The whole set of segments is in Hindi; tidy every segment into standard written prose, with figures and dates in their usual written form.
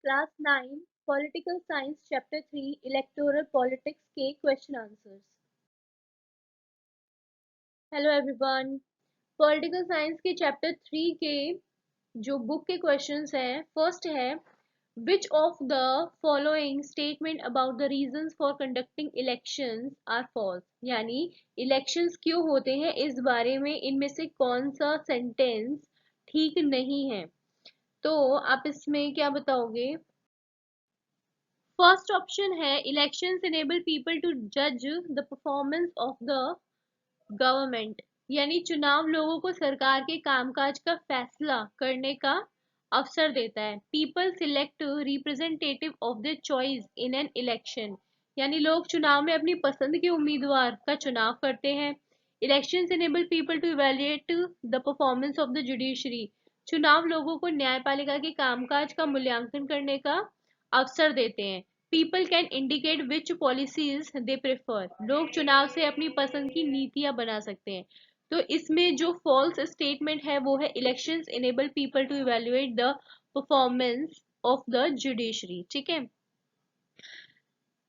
Class 9 political science chapter 3 electoral politics के question answers. Hello everyone. Political science के चैप्टर 3 के जो बुक के क्वेश्चंस हैं, फर्स्ट है which of the following statement about the reasons for conducting elections are false. यानी इलेक्शंस क्यों होते हैं इस बारे में इनमें से कौन सा सेंटेंस ठीक नहीं है। तो आप इसमें क्या बताओगे। फर्स्ट ऑप्शन है इलेक्शंस इनेबल पीपल टू जज the performance of the government. यानी चुनाव लोगों को सरकार के कामकाज का फैसला करने का अवसर देता है। People select representative of their choice in an election. यानी लोग चुनाव में अपनी पसंद के उम्मीदवार का चुनाव करते हैं। Elections enable people to evaluate the performance of the judiciary. चुनाव लोगों को न्यायपालिका के कामकाज का मूल्यांकन करने का अवसर देते हैं। People can indicate which policies they prefer. लोग चुनाव से अपनी पसंद की नीतियां बना सकते हैं। तो इसमें जो फॉल्स स्टेटमेंट है वो है elections enable people to evaluate the performance of the judiciary. ठीक है।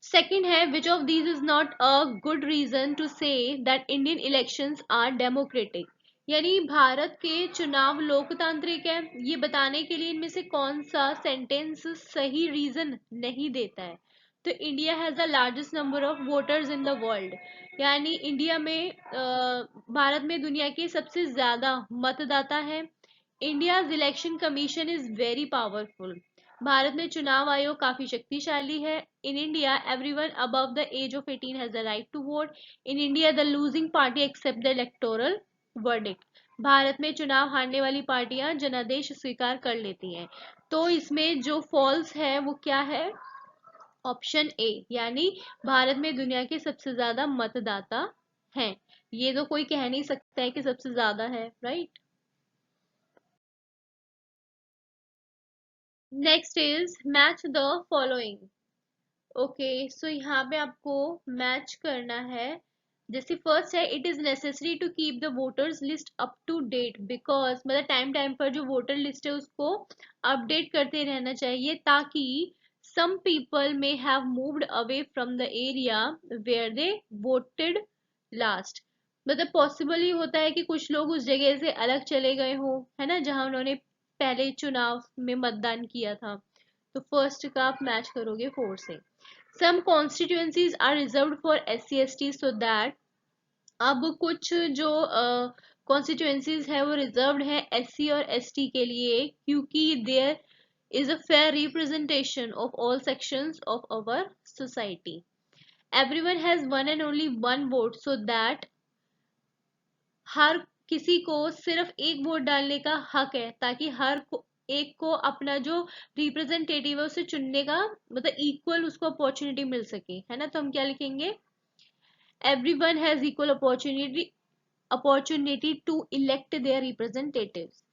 सेकेंड है which of these is not a good reason to say that Indian elections are democratic. यानी भारत के चुनाव लोकतांत्रिक है, ये बताने के लिए इनमें से कौन सा सेंटेंस सही रीजन नहीं देता है। तो India has the largest number of voters in the world. यानी इंडिया में भारत में दुनिया के सबसे ज्यादा मतदाता है। India's election commission is very powerful. Bharat में चुनाव आयोग काफी शक्तिशाली है। In India everyone above the age of 18 has the right to vote. In India the losing party except the electoral verdict. Bharat में चुनाव हारने वाली पार्टियां जनादेश स्वीकार कर लेती हैं। तो इसमें जो फॉल्स है वो क्या है, ऑप्शन ए। यानी भारत में दुनिया के सबसे ज्यादा मतदाता हैं। ये तो कोई कह नहीं सकता है कि सबसे ज्यादा है, right. Next is match the following. Okay, so यहाँ पे आपको मैच करना है। जैसे फर्स्ट है it is necessary to keep the voters list up to date because, मतलब टाइम टाइम पर जो वोटर लिस्ट है उसको अपडेट करते रहना चाहिए ताकि some people may have moved away from the area where they voted last। मतलब पॉसिबल ही होता है कि कुछ लोग उस जगह से अलग चले गए हो, है ना, जहां उन्होंने पहले चुनाव में मतदान किया था। तो फर्स्ट का आप मैच करोगे 4 से। Some constituencies are reserved for SC ST so that. अब कुछ जो कॉन्स्टिट्यूएंसीज है वो रिजर्व्ड है SC और ST के लिए क्योंकि there is a fair representation of all sections of our society. Everyone has one and only one vote so that हर किसी को सिर्फ एक वोट डालने का हक है ताकि एक को अपना जो रिप्रेजेंटेटिव है उसे चुनने का मतलब इक्वल उसको अपॉर्चुनिटी मिल सके, है ना। तो हम क्या लिखेंगे, everyone has equal opportunity to elect their representatives.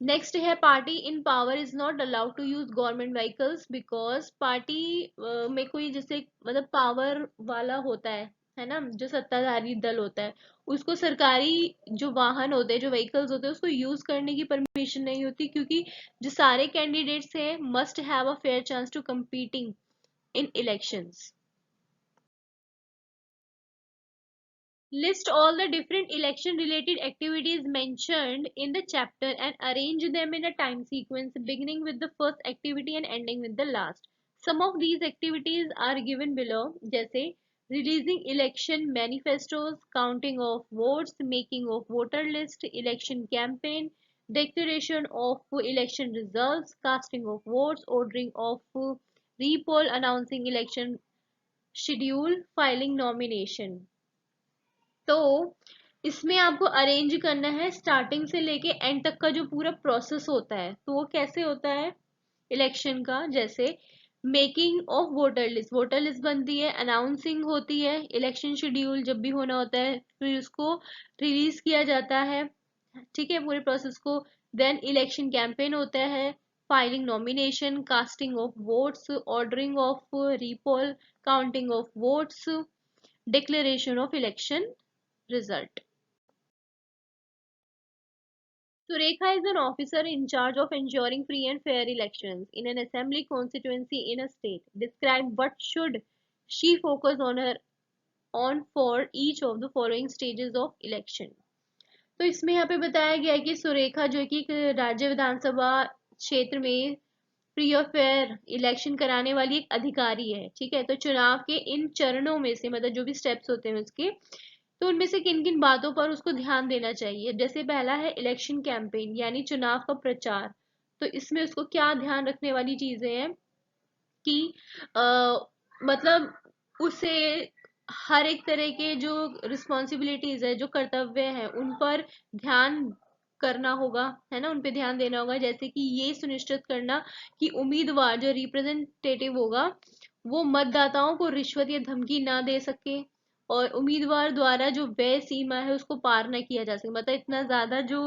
Next है party in power is not allowed to use government vehicles because party में कोई जैसे मतलब पावर वाला होता है ना, जो सत्ताधारी दल होता है उसको सरकारी जो वाहन होते हैं, जो व्हीकल्स होते हैं उसको यूज करने की परमिशन नहीं होती क्योंकि जो सारे कैंडिडेट्स हैं must have a fair chance to competing in elections. List all the different election related activities mentioned in the chapter and arrange them in a time sequence beginning with the first activity and ending with the last. Some of these activities are given below जैसे releasing election manifestos, counting of votes, making of voter list, election campaign, declaration of election results, casting of votes, ordering of repoll, announcing election schedule, filing nomination। तो इसमें आपको अरेंज करना है स्टार्टिंग से लेके एंड तक का जो पूरा प्रोसेस होता है। तो वो कैसे होता है इलेक्शन का, जैसे making of voter list, voter list बनती है, अनाउंसिंग होती है, इलेक्शन शेड्यूल जब भी होना होता है फिर उसको रिलीज किया जाता है, ठीक है, पूरे प्रोसेस को। देन इलेक्शन कैंपेन होता है, filing nomination, casting of votes, ordering of repoll, counting of votes, declaration of election result. Surekha is an officer in charge of ensuring free and fair elections in an assembly constituency in a state. Describe what should she focus on for each of the following stages of election. तो इसमें यहाँ पे बताया गया है कि सुरेखा जो कि एक राज्य विधानसभा क्षेत्र में फ्री और फेयर इलेक्शन कराने वाली एक अधिकारी है। ठीक है, तो चुनाव के इन चरणों में से मतलब जो भी स्टेप्स होते हैं उसके, तो उनमें से किन किन बातों पर उसको ध्यान देना चाहिए। जैसे पहला है इलेक्शन कैंपेन यानी चुनाव का प्रचार। तो इसमें उसको क्या ध्यान रखने वाली चीजें हैं कि मतलब उसे हर एक तरह के जो रिस्पॉन्सिबिलिटीज है, जो कर्तव्य है, उन पर ध्यान करना होगा, है ना, उन पे ध्यान देना होगा। जैसे कि ये सुनिश्चित करना कि उम्मीदवार जो रिप्रेजेंटेटिव होगा वो मतदाताओं को रिश्वत या धमकी ना दे सके, और उम्मीदवार द्वारा जो व्यय सीमा है उसको पार ना किया जा सके। मतलब इतना ज्यादा जो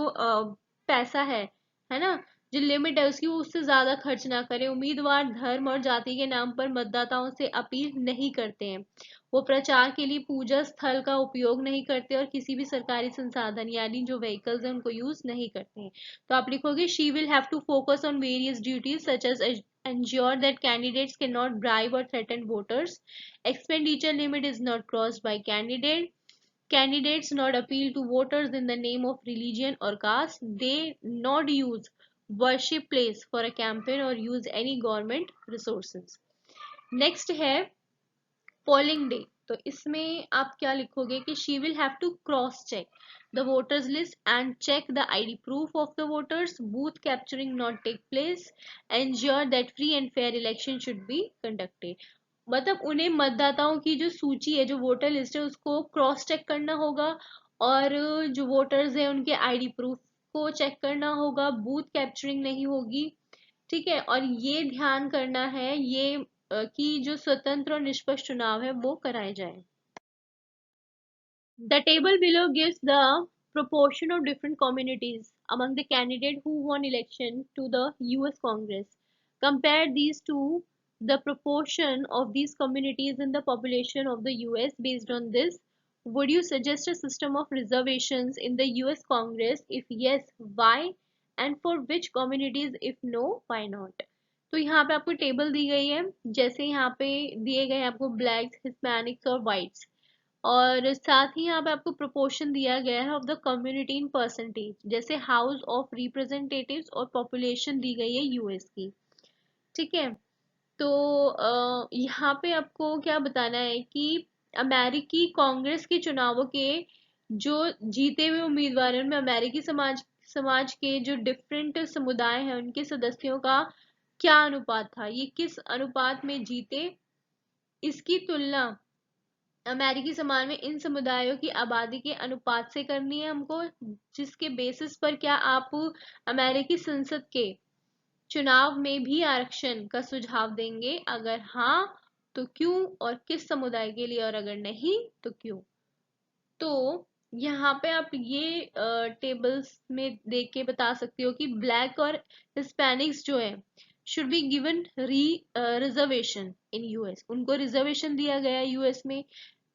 पैसा है ना, जो लिमिट है उसकी, वो उससे ज्यादा खर्च ना करें। उम्मीदवार धर्म और जाति के नाम पर मतदाताओं से अपील नहीं करते हैं। वो प्रचार के लिए पूजा स्थल का उपयोग नहीं करते और किसी भी सरकारी संसाधन यानी जो व्हीकल्स हैं उनको यूज नहीं करते हैं। तो आप लिखोगे she will have to focus on various duties such as ensure that candidates cannot bribe or threaten voters. Expenditure limit is not crossed by candidate. Candidates not appeal to voters in the name of religion or caste. They not use worship place for a campaign or use any government resources. Next है पोलिंग डे। तो इसमें आप क्या लिखोगे कि she will have to cross check the voters list and check the ID proof of the voters, booth capturing not take place, ensure that free and fair election should be conducted. मतलब उन्हें मतदाताओं की जो सूची है, जो वोटर लिस्ट है, उसको क्रॉस चेक करना होगा, और जो वोटर्स हैं उनके आईडी प्रूफ को चेक करना होगा, बूथ कैप्चरिंग नहीं होगी। ठीक है, और ये ध्यान करना है ये कि जो स्वतंत्र और निष्पक्ष चुनाव है वो कराए जाए। The table below gives the proportion of different communities among the candidates who won election to the US Congress. Compare these to the proportion of these communities in the population of the US. Based on this, would you suggest a system of reservations in the US Congress? If yes, why? And for which communities? If no, why not? तो यहाँ पे आपको टेबल दी गई है, जैसे यहाँ पे दिए गए हैं आपको ब्लैक्स, हिस्पैनिक्स और वाइट्स, और साथ ही यहाँ पे आपको प्रोपोर्शन दिया गया है of the community in percentage, जैसे हाउस ऑफ रिप्रेजेंटेटिव्स और पॉपुलेशन दी गई है यूएस की। ठीक है, तो यहाँ पे आपको क्या बताना है कि अमेरिकी कांग्रेस के चुनावों के जो जीते हुए उम्मीदवार हैं उनमें अमेरिकी समाज समाज के जो डिफरेंट समुदाय हैं उनके सदस्यों का क्या अनुपात था, ये किस अनुपात में जीते, इसकी तुलना अमेरिकी समाज में इन समुदायों की आबादी के अनुपात से करनी है हमको, जिसके बेसिस पर क्या आप अमेरिकी संसद के चुनाव में भी आरक्षण का सुझाव देंगे, अगर हाँ तो क्यों और किस समुदाय के लिए, और अगर नहीं तो क्यों। तो यहाँ पे आप ये टेबल्स में देख के बता सकते हो कि ब्लैक और हिस्पैनिक्स जो है should be given reservation in US, उनको रिजर्वेशन दिया गया है यूएस में।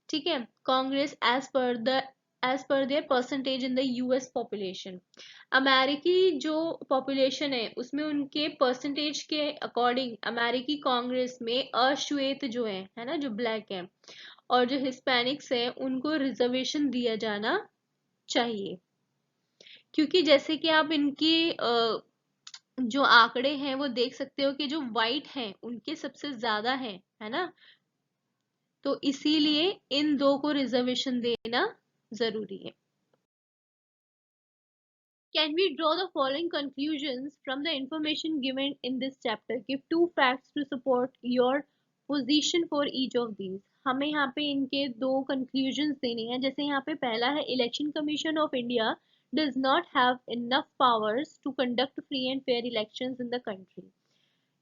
ठीक है, Congress as per their percentage in the US population, अमेरिकी जो पॉपुलेशन है उसमें उनके परसेंटेज के अकॉर्डिंग अमेरिकी कांग्रेस में अश्वेत जो है ना, जो ब्लैक है, और जो हिस्पैनिक्स है उनको रिजर्वेशन दिया जाना चाहिए। क्योंकि जैसे कि आप इनकी जो आंकड़े हैं वो देख सकते हो कि जो व्हाइट हैं उनके सबसे ज्यादा है ना, तो इसीलिए इन दो को रिजर्वेशन देना जरूरी है। Can we draw the following conclusions from the information given in this chapter? Give two facts to support your position for each of these. हमें यहाँ पे इनके दो conclusions देने हैं। जैसे यहाँ पे पहला है Election Commission of India does not have enough powers to conduct free and fair elections in the country.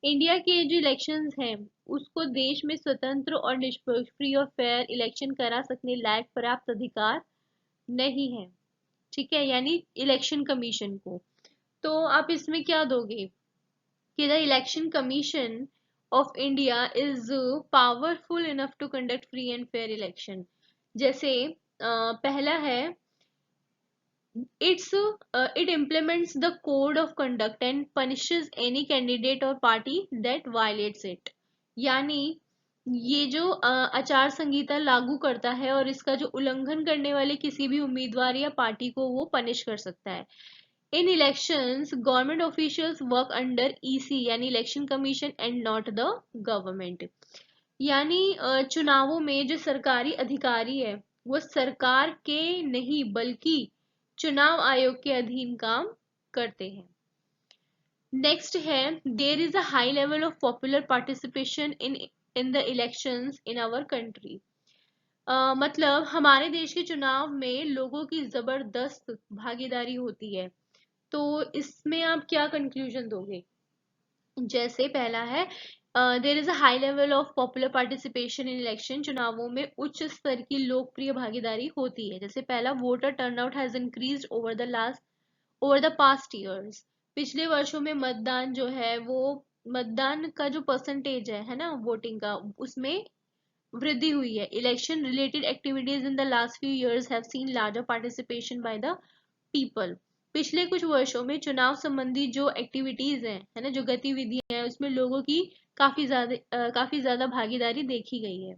India के जो इलेक्शंस हैं उसको देश में स्वतंत्र और निष्पक्ष फ्री और फेयर इलेक्शन करा सकने लायक पर्याप्त अधिकार नहीं है। ठीक है, यानी इलेक्शन कमीशन को। तो आप इसमें क्या दोगे कि the election commission of India is powerful enough to conduct free and fair election. जैसे पहला है It implements the code of conduct and punishes any candidate or party that violates it. यानी ये जो आचार संहिता लागू करता है और इसका जो उल्लंघन करने वाले किसी भी उम्मीदवार या पार्टी को वो पनिश कर सकता है. In elections, government officials work under EC यानी election commission and not the government. यानी चुनावों में जो सरकारी अधिकारी है वो सरकार के नहीं बल्कि चुनाव आयोग के अधीन काम करते हैं. नेक्स्ट है, there is a high level of popular participation in the elections in our country. मतलब हमारे देश के चुनाव में लोगों की जबरदस्त भागीदारी होती है. तो इसमें आप क्या कंक्लूजन दोगे? जैसे पहला है, there is a high level of popular participation in election. चुनावों में उच्च स्तर की लोकप्रिय भागीदारी होती है. जैसे पहला, voter turnout has increased over the past years. पिछले वर्षों में मतदान जो है वो मतदान का जो परसेंटेज है ना, वोटिंग का, उसमें वृद्धि हुई है. Election related activities in the last few years have seen larger participation by the people. पिछले कुछ वर्षों में चुनाव संबंधी जो एक्टिविटीज हैं, है ना, जो गतिविधियां हैं, उसमें लोगों की काफी ज्यादा भागीदारी देखी गई है.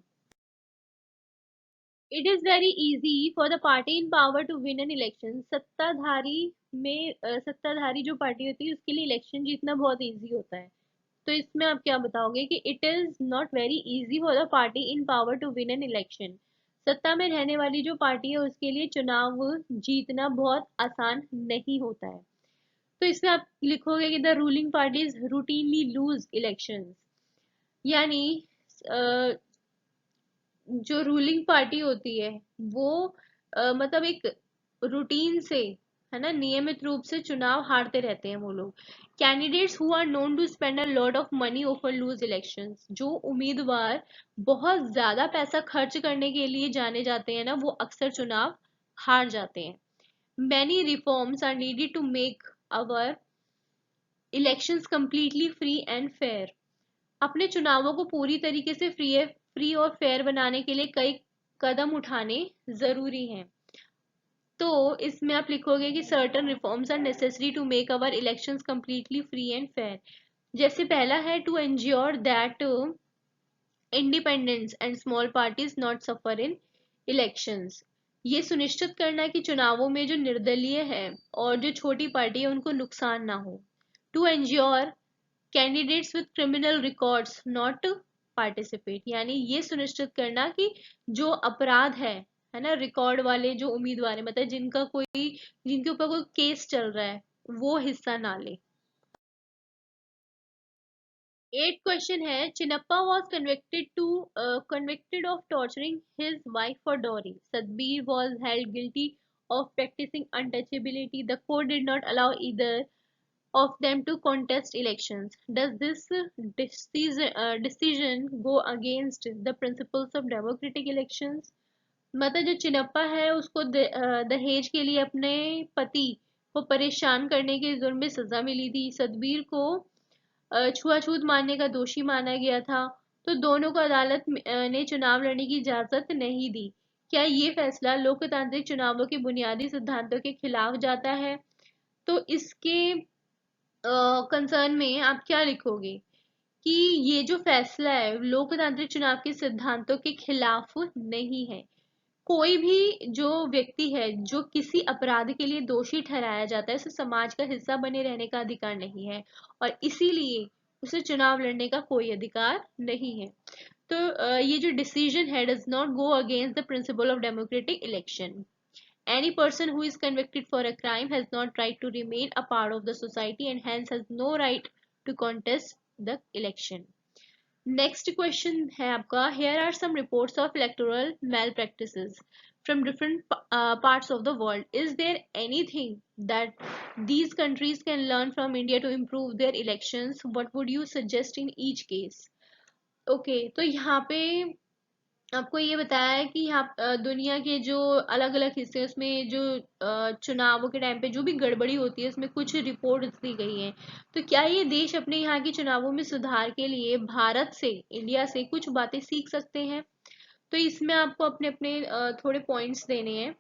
It is very easy for the party in power to win an election. सत्ताधारी जो पार्टी होती है उसके लिए इलेक्शन जीतना बहुत इजी होता है. तो इसमें आप क्या बताओगे कि it is not very easy for the party in power to win an election. सत्ता में रहने वाली जो पार्टी है उसके लिए चुनाव जीतना बहुत आसान नहीं होता है. तो इसमें आप लिखोगे कि the ruling parties routinely lose elections. यानी जो रूलिंग पार्टी होती है वो मतलब एक रूटीन से, है ना, नियमित रूप से चुनाव हारते रहते हैं वो लोग. Candidates who are known to spend a lot of money often lose elections. जो उम्मीदवार बहुत ज्यादा पैसा खर्च करने के लिए जाने जाते हैं ना, वो अक्सर चुनाव हार जाते हैं. Many reforms are needed to make our elections completely free and fair. अपने चुनावों को पूरी तरीके से फ्री और फेयर बनाने के लिए कई कदम उठाने जरूरी हैं. तो इसमें आप लिखोगे कि certain reforms are necessary to make our elections completely free and fair. जैसे पहला है, to ensure that independents and small parties not suffer in elections. ये सुनिश्चित करना कि चुनावों में जो निर्दलीय है और जो छोटी पार्टी है उनको नुकसान ना हो. To ensure candidates with criminal records not participate. यानी ये सुनिश्चित करना कि जो अपराध है ना, रिकॉर्ड वाले जो उम्मीदवार है, मतलब जिनके ऊपर कोई केस चल रहा है, वो हिस्सा ना ले. 8 क्वेश्चन है, Chinappa was convicted of torturing his wife for dowry. Sadbir was held guilty of practicing untouchability. The court did not allow either of them to contest elections. Does this decision go against the principles of democratic elections? मतलब जो चिनप्पा है उसको दहेज के लिए अपने पति को परेशान करने के जुर्म में सजा मिली थी. सदबीर को छुआछूत मारने का दोषी माना गया था. तो दोनों को अदालत ने चुनाव लड़ने की इजाजत नहीं दी. क्या ये फैसला लोकतांत्रिक चुनावों के बुनियादी सिद्धांतों के खिलाफ जाता है? तो इसके कंसर्न में आप क्या लिखोगे कि ये जो फैसला है लोकतांत्रिक चुनाव के सिद्धांतों के खिलाफ नहीं है. कोई भी जो व्यक्ति है जो किसी अपराध के लिए दोषी ठहराया जाता है उसे समाज का हिस्सा बने रहने का अधिकार नहीं है और इसीलिए उसे चुनाव लड़ने का कोई अधिकार नहीं है. तो ये जो डिसीजन है does not go against the principle of democratic election. Any person who is convicted for a crime has not right to remain a part of the society and hence has no right to contest the election. Next question है आपका, here are some reports of electoral malpractices from different parts of the world. Is there anything that these countries can learn from India to improve their elections? What would you suggest in each case? Okay, तो यहाँ पे आपको ये बताया है कि यहाँ दुनिया के जो अलग अलग हिस्से हैं उसमें जो चुनावों के टाइम पे जो भी गड़बड़ी होती है उसमें कुछ रिपोर्ट्स दी गई हैं. तो क्या ये देश अपने यहाँ के चुनावों में सुधार के लिए भारत से, इंडिया से कुछ बातें सीख सकते हैं? तो इसमें आपको अपने अपने थोड़े पॉइंट्स देने हैं.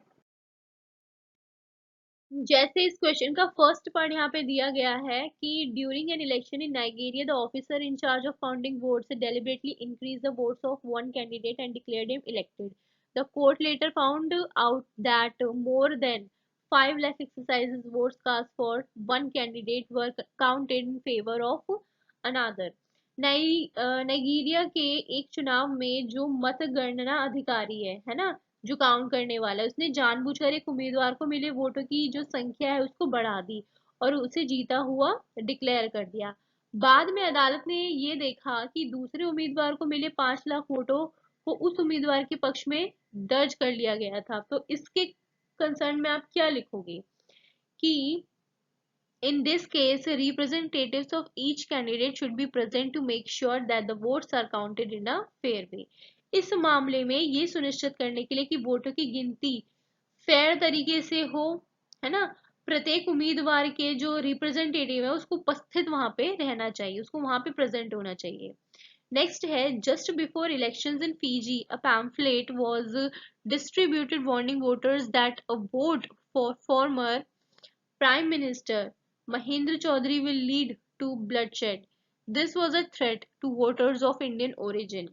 जैसे इस क्वेश्चन का फर्स्ट पार्ट यहाँ पे दिया गया है कि during an election in Nigeria the officer in charge of counting votes deliberately increase the votes of one candidate and declared him elected. The court later found out that more than 5 lakh exercises votes cast for one candidate were counted in favor of another. Nigeria के एक चुनाव में जो मतगणना अधिकारी है ना, जो काउंट करने वाला है, उसने जानबूझकर एक उम्मीदवार को मिले वोटों की जो संख्या है उसको बढ़ा दी और उसे जीता हुआ डिक्लेयर कर दिया. बाद में अदालत ने ये देखा कि दूसरे उम्मीदवार को मिले 5 लाख वोटों को उस उम्मीदवार के पक्ष में दर्ज कर लिया गया था. तो इसके कंसर्न में आप क्या लिखोगे कि in this case, representatives of each candidate should be present to make sure that the votes are counted in a fair way. इस मामले में ये सुनिश्चित करने के लिए कि वोटों की गिनती फेयर तरीके से हो, है ना, प्रत्येक उम्मीदवार के जो रिप्रेजेंटेटिव है उसको उपस्थित वहां पे रहना चाहिए, उसको वहां पे प्रेजेंट होना चाहिए. नेक्स्ट है just before elections in Fiji a pamphlet was distributed warning voters that a vote for farmer Prime Minister Mahendra Chaudhary will lead to bloodshed. This was a threat to voters of Indian origin.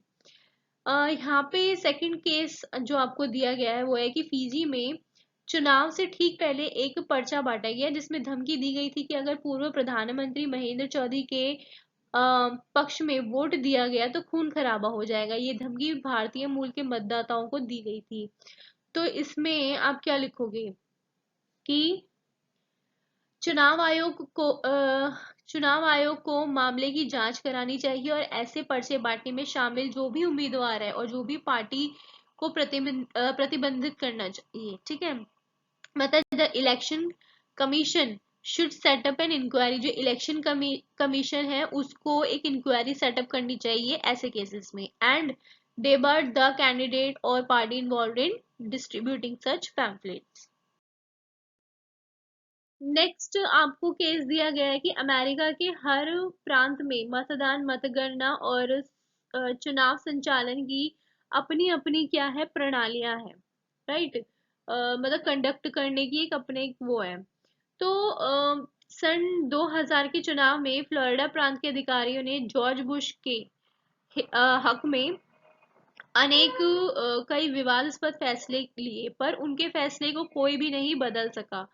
यहाँ पे सेकंड केस जो आपको दिया गया है वो है कि फीजी में चुनाव से ठीक पहले एक पर्चा बांटा गया जिसमें धमकी दी गई थी कि अगर पूर्व प्रधानमंत्री महेंद्र चौधरी के पक्ष में वोट दिया गया तो खून खराबा हो जाएगा. ये धमकी भारतीय मूल के मतदाताओं को दी गई थी. तो इसमें आप क्या लिखोगे कि चुनाव आयोग को मामले की जांच करानी चाहिए और ऐसे पर्चे बांटने में शामिल जो भी उम्मीदवार है और जो भी पार्टी को प्रतिबंधित करना चाहिए. ठीक है, मतलब the election commission should set up an inquiry. जो इलेक्शन कमीशन है उसको एक इंक्वायरी सेटअप करनी चाहिए ऐसे केसेस में. एंड डेबर्ड द कैंडिडेट और party involve in distributing such pamphlets. Next आपको केस दिया गया है कि अमेरिका के हर प्रांत में मतदान, मतगणना और चुनाव संचालन की अपनी अपनी क्या है, प्रणालियां हैं. राइट, मतलब कंडक्ट करने की एक अपने वो है. तो सन 2000 के चुनाव में फ्लोरिडा प्रांत के अधिकारियों ने जॉर्ज बुश के हक में अनेक कई विवादास्पद फैसले लिए पर उनके फैसले को कोई भी नहीं बदल सका.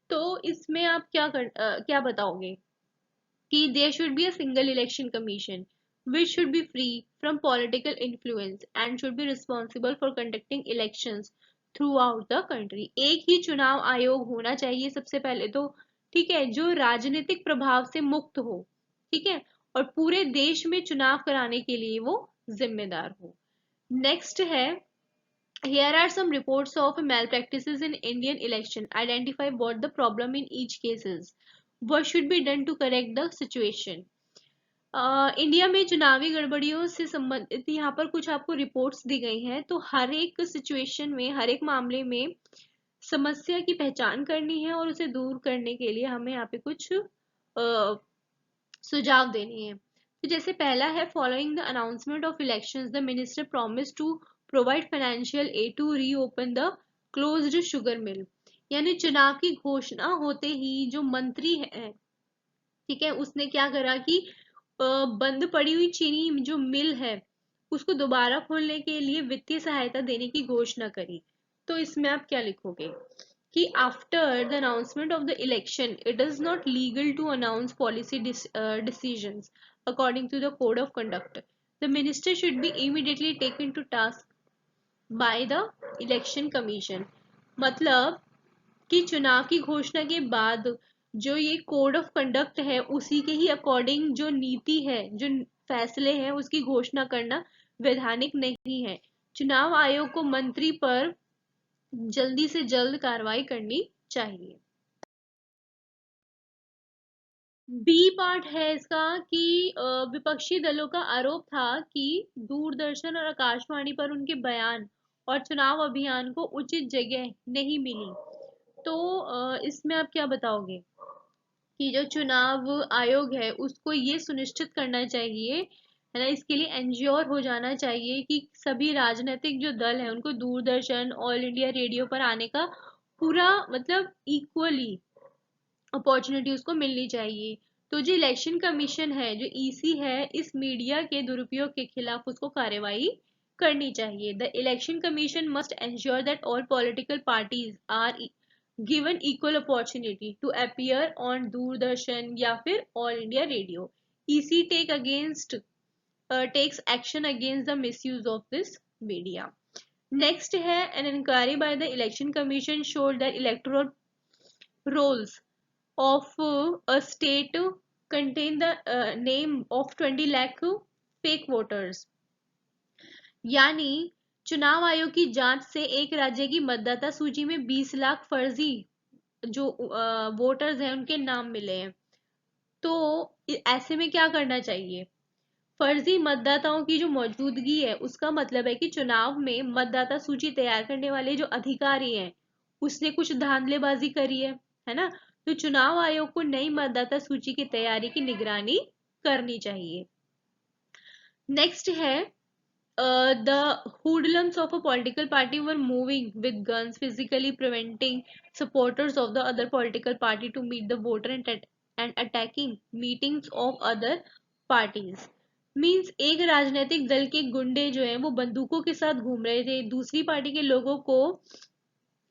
तो इसमें आप क्या बताओगे कि there should be a single election commission which should be free from political influence and should be responsible for conducting elections throughout the country. एक ही चुनाव आयोग होना चाहिए सबसे पहले तो, ठीक है, जो राजनीतिक प्रभाव से मुक्त हो, ठीक है, और पूरे देश में चुनाव कराने के लिए वो जिम्मेदार हो. नेक्स्ट है here are some reports of malpractices in Indian election. Identify what the problem in each case is. What should be done to correct the situation? India में चुनावी गड़बड़ियों से संबंधित यहाँ पर कुछ आपको रिपोर्ट्स दी गई हैं. तो हर एक सिचुएशन में, हर एक मामले में समस्या की पहचान करनी है और उसे दूर करने के लिए हमें यहाँ पे कुछ सुझाव देने हैं. तो जैसे पहला है following the announcement of elections the minister promise to provide financial aid to reopen the closed sugar mill. यानी चुनाव की घोषणा होते ही जो मंत्री है, ठीक है, उसने क्या करा कि बंद पड़ी हुई चीनी जो मिल है उसको दोबारा खोलने के लिए वित्तीय सहायता देने की घोषणा करी. तो इसमें आप क्या लिखोगे कि after the announcement of the election it is not legal to announce policy decisions according to the code of conduct. The minister should be immediately taken to task by the election commission. मतलब कि चुनाव की घोषणा के बाद जो ये कोड ऑफ कंडक्ट है उसी के ही अकॉर्डिंग जो नीति है, जो फैसले हैं उसकी घोषणा करना वैधानिक नहीं है. चुनाव आयोग को मंत्री पर जल्दी से जल्द कार्रवाई करनी चाहिए. बी पार्ट है इसका कि विपक्षी दलों का आरोप था कि दूरदर्शन और आकाशवाणी पर उनके बयान और चुनाव अभियान को उचित जगह नहीं मिली. तो इसमें आप क्या बताओगे कि जो चुनाव आयोग है उसको ये सुनिश्चित करना चाहिए, है ना, इसके लिए एंश्योर हो जाना चाहिए कि सभी राजनीतिक जो दल है उनको दूरदर्शन, ऑल इंडिया रेडियो पर आने का पूरा मतलब इक्वली अपॉर्चुनिटी उसको मिलनी चाहिए। तो जो इलेक्शन कमीशन है, जो ईसी है, इस मीडिया के दुरुपयोग के खिलाफ उसको कार्रवाई करनी चाहिए। The election commission must ensure that all political parties are given equal opportunity to appear on Doordarshan या फिर All India Radio. EC takes action against the misuse of this media. Next है, an inquiry by the election commission showed that electoral rolls of a state contain the name of 20 lakh fake voters। यानी चुनाव आयोग की जांच से एक राज्य की मतदाता सूची में 20 लाख फर्जी जो वोटर्स हैं उनके नाम मिले हैं। तो ऐसे में क्या करना चाहिए? फर्जी मतदाताओं की जो मौजूदगी है उसका मतलब है कि चुनाव में मतदाता सूची तैयार करने वाले जो अधिकारी हैं उसने कुछ धांधलेबाजी करी है ना? तो चुनाव आयोग को नई मतदाता सूची की तैयारी की निगरानी करनी चाहिए। नेक्स्ट है, the hoodlums of a political party were moving with guns, physically preventing supporters of the other political party to meet the voter and attacking meetings of other parties। Means एक राजनीतिक दल के गुंडे जो हैं वो बंदूकों के साथ घूम रहे थे, दूसरी पार्टी के लोगों को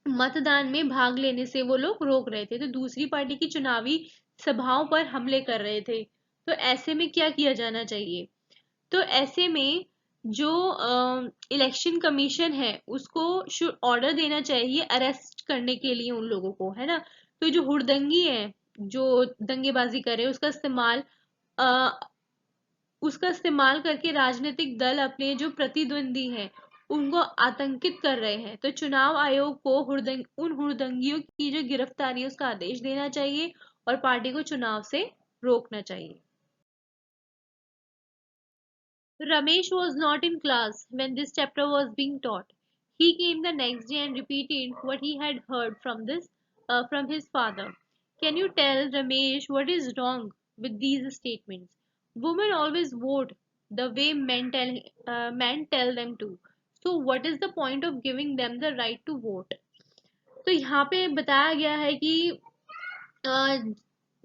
मतदान में भाग लेने से वो लोग रोक रहे थे, तो दूसरी पार्टी की चुनावी सभाओं पर हमले कर रहे थे। तो ऐसे में क्या किया जाना चाहिए? तो ऐसे में जो इलेक्शन कमीशन है उसको ऑर्डर देना चाहिए अरेस्ट करने के लिए उन लोगों को, है ना? तो जो हुड़दंगी है, जो दंगेबाजी करे, उसका इस्तेमाल करके राजनीतिक दल अपने जो प्रतिद्वंदी हैं उनको आतंकित कर रहे हैं। तो चुनाव आयोग को उन हुड़दंगियों की जो गिरफ्तारी है उसका आदेश देना चाहिए और पार्टी को चुनाव से रोकना चाहिए। Ramesh was not in class when this chapter was being taught. He came the next day and repeated what he had heard from his father. Can you tell Ramesh what is wrong with these statements? Women always vote the way men tell them to. So what is the point of giving them the right to vote? तो यहाँ पे बताया गया है कि अ,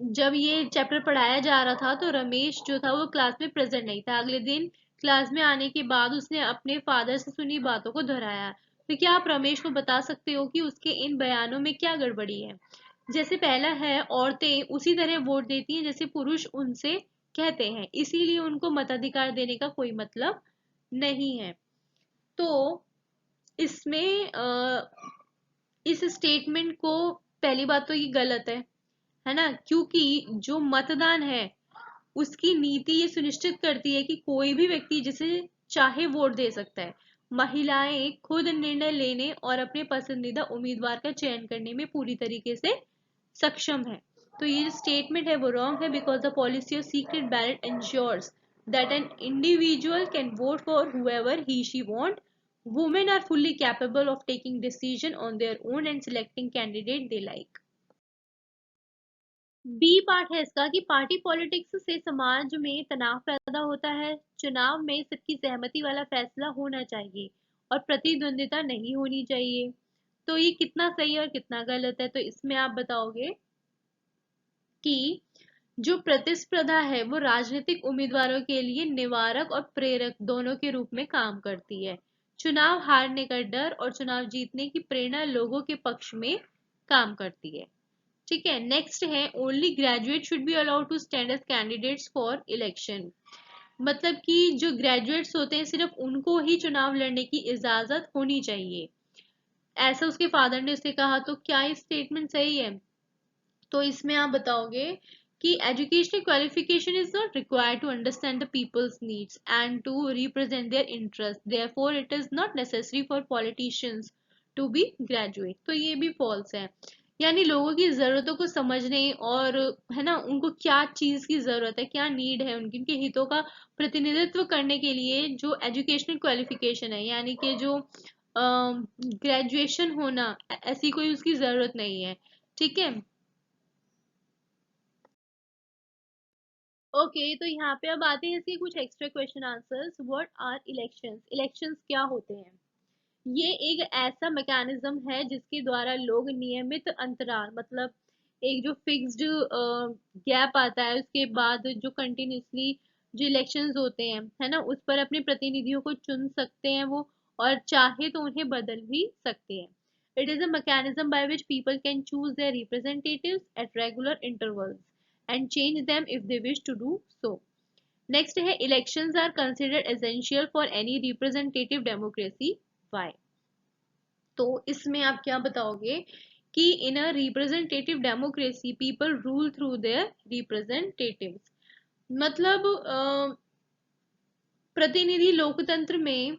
जब ये चैप्टर पढ़ाया जा रहा था तो रमेश जो था वो क्लास में प्रेजेंट नहीं था। अगले दिन क्लास में आने के बाद उसने अपने फादर से सुनी बातों को दोहराया। तो क्या आप रमेश को बता सकते हो कि उसके इन बयानों में क्या गड़बड़ी है? जैसे पहला है, औरतें उसी तरह वोट देती हैं जैसे पुरुष उनसे कहते हैं, इसीलिए उनको मताधिकार देने का कोई मतलब नहीं है। तो इसमें इस स्टेटमेंट को, पहली बात तो ये गलत है ना? क्योंकि जो मतदान है उसकी नीति ये सुनिश्चित करती है कि कोई भी व्यक्ति जिसे चाहे वोट दे सकता है। महिलाएं खुद निर्णय लेने और अपने पसंदीदा उम्मीदवार का चयन करने में पूरी तरीके से सक्षम है। तो ये जो स्टेटमेंट है वो रॉन्ग है, because the policy of secret ballot ensures that an individual can vote for whoever he she want. Women are fully capable of taking decision on their own and selecting candidate they like. B part है इसका कि पार्टी पॉलिटिक्स से समाज में तनाव पैदा होता है। चुनाव में सबकी सहमति वाला फैसला होना चाहिए और प्रतिद्वंदिता नहीं होनी चाहिए। तो ये कितना सही और कितना गलत है? तो इसमें आप बताओगे कि जो प्रतिस्पर्धा है वो राजनीतिक उम्मीदवारों के लिए निवारक और प्रेरक दोनों के रूप में काम करती है। चुनाव हारने का डर और चुनाव जीतने की प्रेरणा लोगों के पक्ष में काम करती है। ठीक है, नेक्स्ट है, only graduate should be allowed to stand as candidates for election. मतलब कि जो ग्रेजुएट्स होते हैं सिर्फ उनको ही चुनाव लड़ने की इजाजत होनी चाहिए, ऐसा उसके फादर ने उसे कहा। तो क्या ये स्टेटमेंट सही है? तो इसमें आप बताओगे कि educational qualification is not required to understand the people's needs and to represent their interest, therefore it is not necessary for politicians to be graduate. तो ये भी फॉल्स है। यानी लोगों की जरूरतों को समझने और, है ना, उनको क्या चीज की जरूरत है, क्या नीड है, उनके हितों का प्रतिनिधित्व करने के लिए जो एजुकेशनल क्वालिफिकेशन है, यानी कि जो ग्रेजुएशन होना, ऐसी कोई उसकी जरूरत नहीं है। ठीक है, ओके। तो यहाँ पे अब आते हैं इसके कुछ extra question answers. What are elections? Elections क्या होते हैं? ये एक ऐसा मैकेनिज्म है जिसके द्वारा लोग नियमित अंतराल, मतलब एक जो फिक्स्ड गैप आता है उसके बाद जो कंटिन्यूसली जो इलेक्शंस होते हैं, है ना, उस पर अपने प्रतिनिधियों को चुन सकते हैं वो, और चाहे तो उन्हें बदल भी सकते हैं। It is a mechanism by which people can choose their representatives at regular intervals and change them if they wish to do so. Next है, elections are considered essential for any representative democracy. Why? तो इसमें आप क्या बताओगे कि in a representative democracy people rule through their representatives. मतलब प्रतिनिधि लोकतंत्र में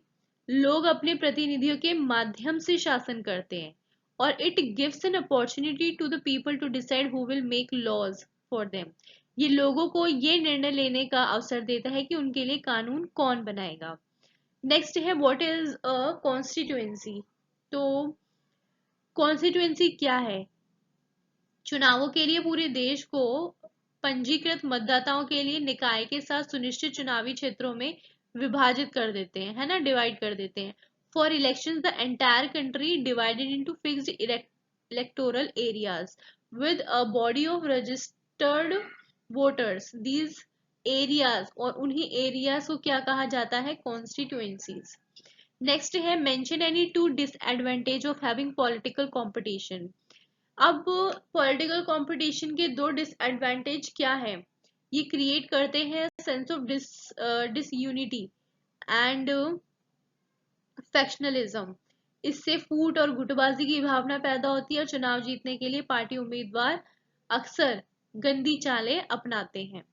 लोग अपने प्रतिनिधियों के माध्यम से शासन करते हैं, और it gives an opportunity to the people to decide who will make laws for them. ये लोगों को ये निर्णय लेने का अवसर देता है कि उनके लिए कानून कौन बनाएगा। नेक्स्ट है, व्हाट इज अ कॉन्स्टिट्यूएंसी। तो कॉन्स्टिट्यूएंसी क्या है? चुनावों के लिए पूरे देश को पंजीकृत मतदाताओं के लिए निकाय के साथ सुनिश्चित चुनावी क्षेत्रों में विभाजित कर देते हैं, है ना, डिवाइड कर देते हैं। For election the entire country divided into fixed electoral areas with a body of registered voters. These areas, और उन्हीं एरियाज को क्या कहा जाता है? कॉन्स्टिट्यूएंसीज। नेक्स्ट है, mention any to disadvantage of having political competition. अब पॉलिटिकल कंपटीशन के दो डिसएडवांटेज क्या है? ये क्रिएट करते हैं sense of disunity and factionalism. इससे फूट और गुटबाजी की भावना पैदा होती है, और चुनाव जीतने के लिए पार्टी उम्मीदवार अक्सर गंदी चालें अपनाते हैं।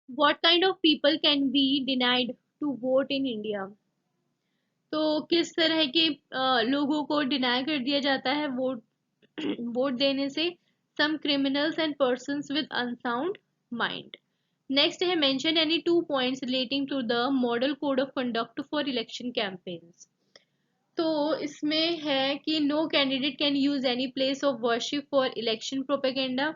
What kind of people can be denied to vote in India? तो किस तरह के लोगों को डिनाई कर दिया जाता है वोट वोट देने से? Some criminals and persons with unsound mind. Next है, mention any two points relating to the model code of conduct for election campaigns. तो इसमें है कि no candidate can use any place of worship for election propaganda.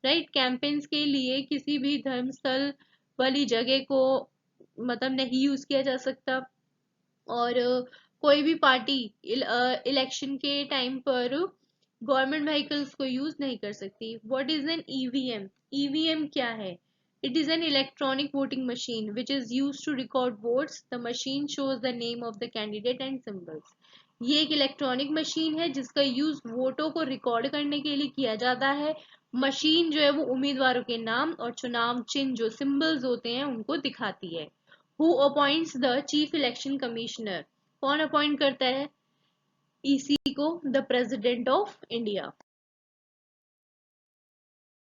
Right, campaigns के लिए किसी भी धर्मस्थल वाली जगह को मतलब नहीं यूज किया जा सकता। और कोई भी पार्टी इलेक्शन के टाइम पर गवर्नमेंट व्हीकल्स को यूज नहीं कर सकती। What is an EVM? EVM क्या है? It is an electronic voting machine which is use to record votes. The machine shows the name of the candidate and symbols. ये एक इलेक्ट्रॉनिक मशीन है जिसका यूज वोटों को रिकॉर्ड करने के लिए किया जाता है। मशीन जो है वो उम्मीदवारों के नाम और चुनाव चिन्ह जो सिंबल्स होते हैं उनको दिखाती है। Who appoints the chief election commissioner? कौन अपॉइंट करता है ईसी को? The president of India.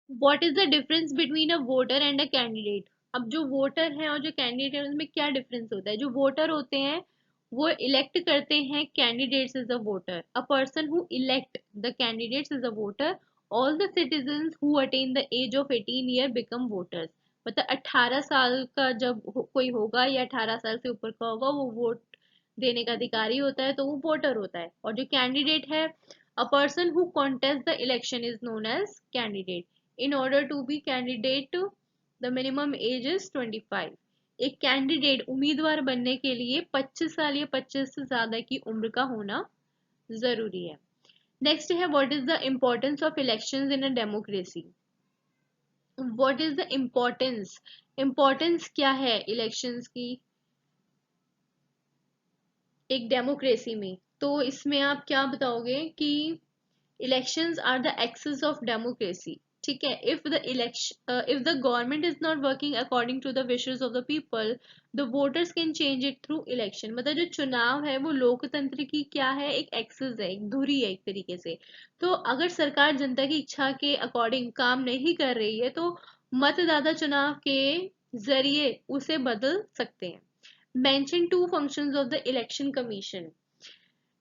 What is the difference between a voter and a candidate? अब जो वोटर है और जो कैंडिडेट है उसमें क्या डिफरेंस होता है? जो वोटर होते हैं वो इलेक्ट करते हैं candidates as a voter. A person who elect the candidates as a voter. All the citizens who attain the age of 18 year become voters. मतलब 18 साल का जब कोई होगा या 18 साल से ऊपर का होगा वो वोट देने का अधिकारी होता है, तो वो वोटर होता है। और जो कैंडिडेट है, a person who contest the election is known as candidate. In order to be candidate, the minimum age is 25। एक कैंडिडेट उम्मीदवार बनने के लिए 25 साल या 25 से ज्यादा की उम्र का होना जरूरी है। नेक्स्ट है, what is the importance of elections in a democracy? What is the importance? Importance क्या है इलेक्शंस की एक डेमोक्रेसी में? तो इसमें आप क्या बताओगे कि elections are the axis of democracy। ठीक है, if the government is not working according to the wishes of the people, the voters can change it through election। मतलब जो चुनाव है वो लोकतंत्र की क्या है? एक एक्सिस है, एक धुरी है एक तरीके से। तो अगर सरकार जनता की इच्छा के अकॉर्डिंग काम नहीं कर रही है तो मतदाता चुनाव के जरिए उसे बदल सकते हैं। Mention two functions of the election commission.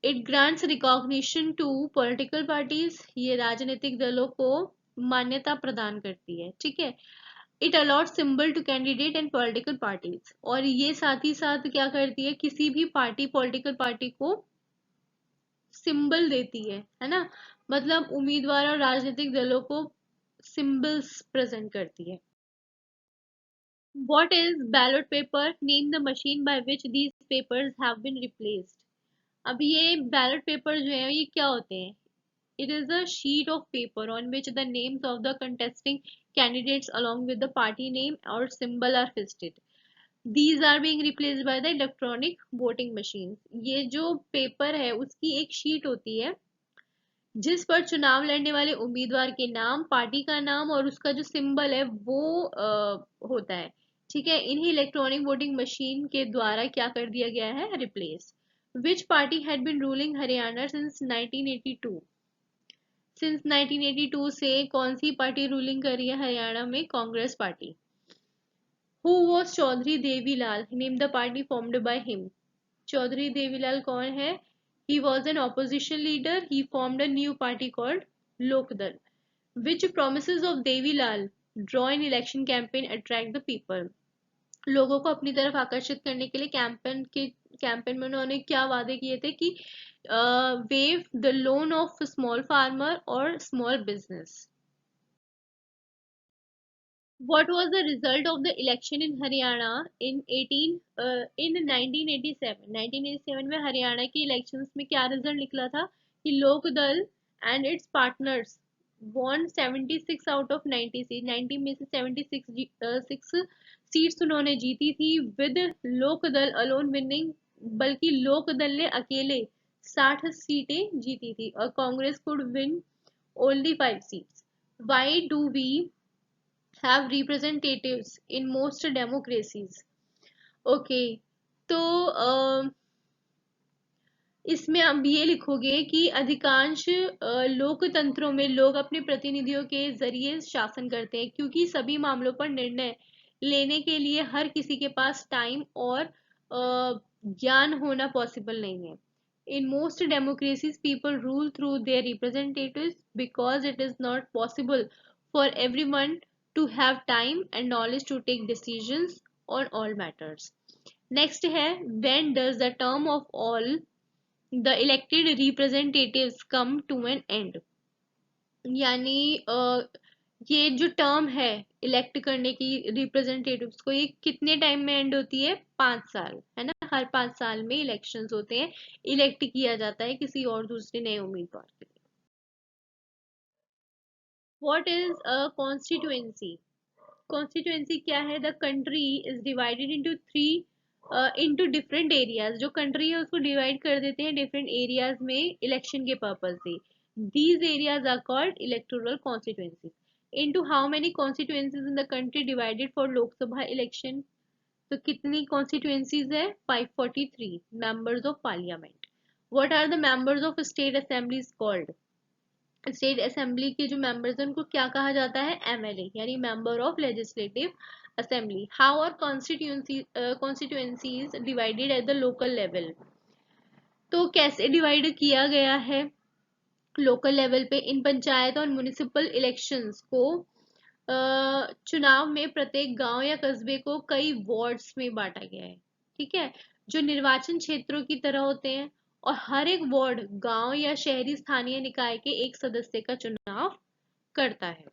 It grants recognition to political parties. ये राजनीतिक दलों को मान्यता प्रदान करती है, ठीक है। It allot symbol to candidate and political parties. और ये साथ ही साथ क्या करती है? किसी भी पार्टी, पॉलिटिकल पार्टी को सिंबल देती है ना। मतलब उम्मीदवार और राजनीतिक दलों को सिंबल्स प्रेजेंट करती है। What is ballot paper? Name the machine by which these papers have been replaced. अब ये ballot paper जो है ये क्या होते हैं? It is a sheet of paper on which the names of the contesting candidates along with the party name or symbol are listed. These are being replaced by the electronic voting machines. ये जो पेपर है उसकी एक शीट होती है जिस पर चुनाव लड़ने वाले उम्मीदवार के नाम, पार्टी का नाम और उसका जो सिंबल है वो होता है। ठीक है, इन्हीं इलेक्ट्रॉनिक वोटिंग मशीन के द्वारा क्या कर दिया गया है, replace. Which party had been ruling Haryana since 1982? Since 1982 से कौन सी पार्टी रूलिंग कर रही है हरियाणा में? Congress party. Who was Chaudhary Devilal? Name the party formed by him. Chaudhary Devilal कौन है? He was an opposition leader. He formed a new party called Lokdal. Which promises of Devilal draw in election campaign attract the people? लोगों को अपनी तरफ आकर्षित करने के लिए कैंपेन में उन्होंने क्या वादे किए थे कि waive the loan of small farmer और small business. What was the result of the election in Haryana in 1987? 1987 में हरियाणा के इलेक्शंस में क्या रिजल्ट निकला था कि Lokdal and its partners won 76 out of 90 seat. 90 में से 76 सीट्स उन्होंने जीती थी विद लोकदल अलोन विनिंग, बल्कि लोकदल ने अकेले 60 सीटें जीती थी और Congress could win only 5 seats. Why do we have representatives in most democracies? Okay, तो इसमें आप ये लिखोगे कि अधिकांश लोकतंत्रों में लोग अपने प्रतिनिधियों के जरिए शासन करते हैं क्योंकि सभी मामलों पर निर्णय लेने के लिए हर किसी के पास टाइम और ज्ञान होना पॉसिबल नहीं है। In most democracies, people rule through their representatives because it is not possible for everyone to have time and knowledge to take decisions on all matters. Next है, when does the term of all the elected representatives come to an end? यानी ये जो टर्म है इलेक्ट करने की रिप्रेजेंटेटिव्स को, ये कितने टाइम में एंड होती है? 5 साल, है ना। हर 5 साल में इलेक्शंस होते हैं, इलेक्ट किया जाता है किसी और दूसरे नए उम्मीदवार के लिए। What is a constituency? Constituency क्या है? The country is divided into three into different areas. जो कंट्री है उसको डिवाइड कर देते हैं डिफरेंट एरियाज में इलेक्शन के पर्पज से। These areas are called electoral constituencies. Into how many constituencies in the country divided for Lok Sabha election? तो कितनी कॉन्स्टिट्यूएंसीज है? 543 members of parliament. What are the members of state assemblies called? State assembly के जो मेंबर्स हैं उनको क्या कहा जाता है? एमएलए, यानी member of legislative assembly. How are constituencies divided at the local level? तो कैसे डिवाइड किया गया है लोकल लेवल पे? इन पंचायत और म्युनिसिपल इलेक्शंस को चुनाव में प्रत्येक गांव या कस्बे को कई वार्ड्स में बांटा गया है। ठीक है, जो निर्वाचन क्षेत्रों की तरह होते हैं और हर एक वार्ड गांव या शहरी स्थानीय निकाय के एक सदस्य का चुनाव करता है।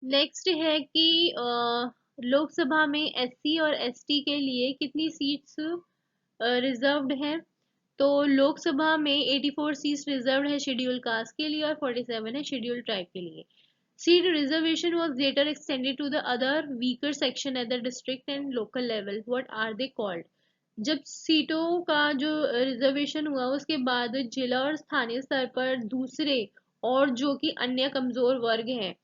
नेक्स्ट है कि लोकसभा में एससी और एसटी के लिए कितनी सीट्स रिजर्व्ड हैं? तो लोकसभा में 84 सीट्स रिजर्व्ड है शेड्यूल कास्ट के लिए और 47 है शेड्यूल ट्राइब के लिए। Seat reservation was later extended to the other weaker section at the district and local level. What are they called? जब सीटों का जो रिजर्वेशन हुआ उसके बाद जिला और स्थानीय स्तर पर दूसरे और जो कि अन्य कमजोर वर्ग हैं,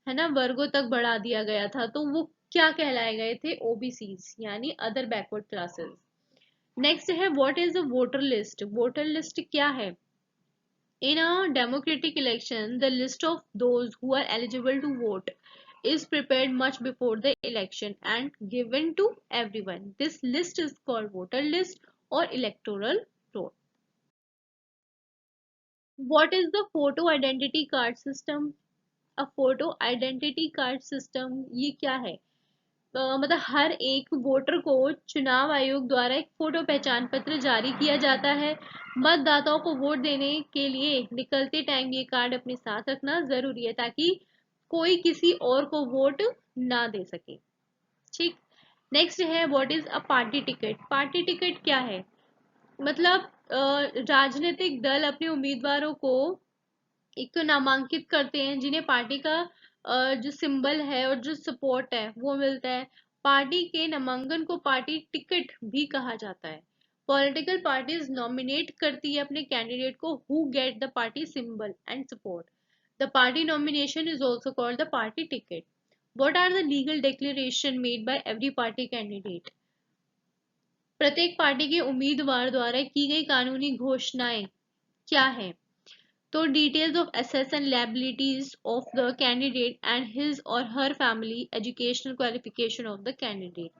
है ना, वर्गों तक बढ़ा दिया गया था, तो वो क्या कहलाए गए थे? ओबीसीज, यानी अदर बैकवर्ड क्लासेस। नेक्स्ट है what is a voter list? Voter list क्या है? In a democratic election, the list of those who are eligible to vote is prepared much before the election and given to everyone. This list is called voter list or electoral roll. What is the photo identity card system? A photo identity card system ये क्या है? मतलब हर एक वोटर को चुनाव आयोग द्वारा एक फोटो पहचान पत्र जारी किया जाता है। मतदाताओं को वोट देने के लिए निकलते टाइम ये कार्ड अपने साथ रखना जरूरी है ताकि कोई किसी और को वोट ना दे सके। ठीक। नेक्स्ट है what is a party ticket. Party ticket क्या है? मतलब राजनीतिक दल अपने उम्मीदवारों को एक तो नामांकित करते हैं जिन्हें पार्टी का जो सिंबल है और जो सपोर्ट है वो मिलता है। पार्टी के नामांकन को पार्टी टिकट भी कहा जाता है। पॉलिटिकल पार्टीज नॉमिनेट करती है अपने कैंडिडेट को who get the party symbol and support. The party nomination is also called the party ticket. What are the legal declaration made by every party candidate? प्रत्येक पार्टी के उम्मीदवार द्वारा की गई कानूनी घोषणाएं क्या है? तो details of assets and liabilities of the candidate and his or her family, educational qualification of the candidate.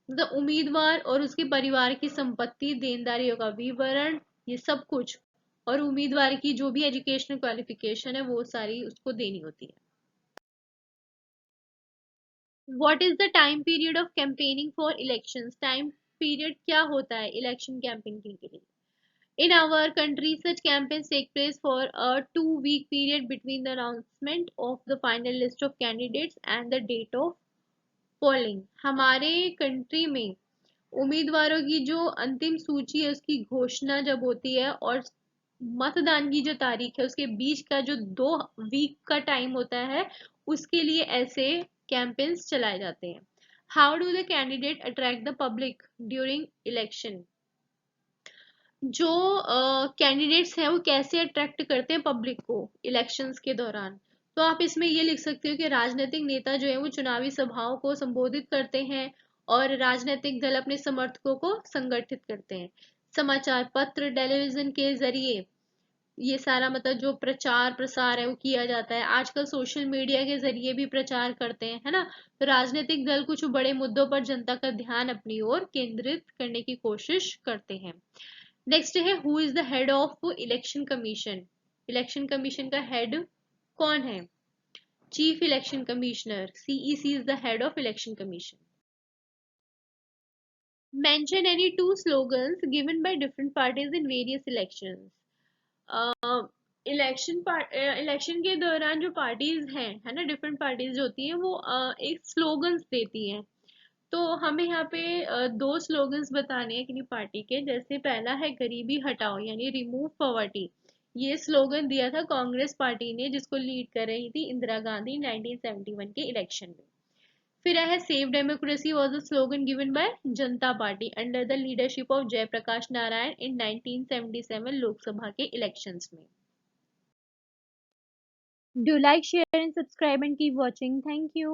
मतलब उम्मीदवार और उसके परिवार की संपत्ति, देनदारियों का विवरण, ये सब कुछ, और उम्मीदवार की जो भी एजुकेशनल क्वालिफिकेशन है वो सारी उसको देनी होती है। What is the time period of campaigning for elections? Time period क्या होता है election campaigning के लिए? In our country, such campaigns take place for a 2 week period between the announcement of the final list of candidates and the date of polling. हमारे कंट्री में उम्मीदवारों की जो अंतिम सूची है उसकी घोषणा जब होती है और मतदान की जो तारीख है उसके बीच का जो 2 वीक का टाइम होता है उसके लिए ऐसे कैंपेन्स चलाए जाते हैं। How do the candidate attract the public during election? जो कैंडिडेट्स हैं वो कैसे अट्रैक्ट करते हैं पब्लिक को इलेक्शंस के दौरान? तो आप इसमें ये लिख सकते हो कि राजनीतिक नेता जो है वो चुनावी सभाओं को संबोधित करते हैं और राजनीतिक दल अपने समर्थकों को संगठित करते हैं। समाचार पत्र, टेलीविजन के जरिए ये सारा मतलब जो प्रचार प्रसार है वो किया जाता है। आजकल सोशल मीडिया के जरिए भी प्रचार करते हैं, है ना। तो राजनीतिक दल कुछ बड़े मुद्दों पर जनता का ध्यान अपनी ओर केंद्रित करने की कोशिश करते हैं। नेक्स्ट है who is the head of election commission. Election commission का हेड कौन है? Chief election commissioner, CEC is the head of election commission. Mention any to slogans given by different parties in various elections. Election के दौरान जो पार्टीज हैं, है ना, डिफरेंट पार्टीज होती हैं वो एक स्लोगन्स देती हैं। तो हमें यहाँ पे दो स्लोगन्स बताने हैं किन्हीं पार्टी के। जैसे पहला है गरीबी हटाओ यानी रिमूव पॉवर्टी। ये स्लोगन दिया था कांग्रेस पार्टी ने जिसको लीड कर रही थी इंदिरा गांधी 1971 के इलेक्शन में। फिर है save democracy was the slogan given by Janata Party under the leadership of Jayaprakash Narayan in 1977 Lok Sabha के इलेक्शंस में। Do like, share and subscribe and keep watching. Thank you.